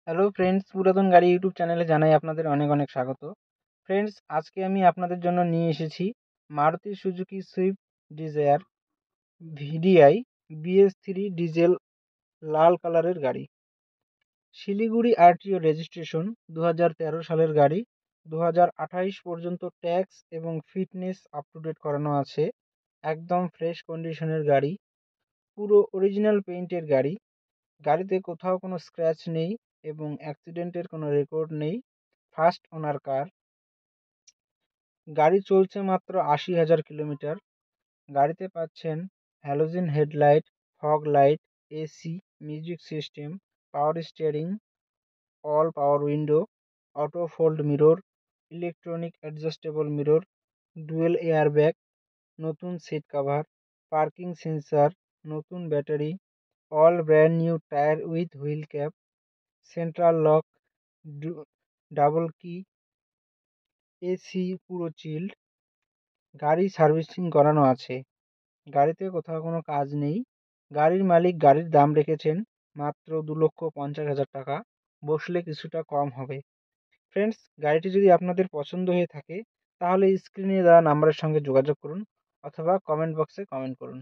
Hello friends, পুরাতন গাড়ি YouTube চ্যানেলে জানাই আপনাদের অনেক অনেক স্বাগত। ফ্রেন্ডস, আজকে আমি আপনাদের জন্য নিয়ে এসেছি Maruti Suzuki Swift Dzire VDI BS3 diesel লাল কালারের গাড়ি। শিলিগুড়ি আরটিও রেজিস্ট্রেশন 2013 সালের গাড়ি। 2028 পর্যন্ত ট্যাক্স এবং ফিটনেস আপ টু ডেট করানো আছে। একদম ফ্রেশ কন্ডিশনের গাড়ি, পুরো অরিজিনাল পেইন্টের গাড়ি। গাড়িতে কোথাও কোনো স্ক্র্যাচ নেই এবং অ্যাক্সিডেন্টের কোনো রেকর্ড নেই। ফার্স্ট ওনার কার। গাড়ি চলছে মাত্র 80,000 কিলোমিটার। গাড়িতে পাচ্ছেন halogen headlight, fog light, AC, music system, power steering, all পাওয়ার window, auto fold mirror, electronic adjustable mirror, dual airbag, নতুন সিট কভার, পার্কিং সেন্সর, নতুন battery, all brand new tyre with wheel cap, central lock, double কি, AC পুরো child. গাড়ি servicing করানো আছে। গাড়িতে কোথাও কোনো কাজ নেই। গাড়ির মালিক গাড়ির দাম রেখেছেন মাত্র 2,50,000 টাকা। বসলে কিছুটা কম হবে। ফ্রেন্ডস, গাড়িটি যদি আপনাদের পছন্দ হয়ে থাকে তাহলে স্ক্রিনে দেওয়া নাম্বারের সঙ্গে যোগাযোগ করুন অথবা কমেন্ট বক্সে কমেন্ট করুন।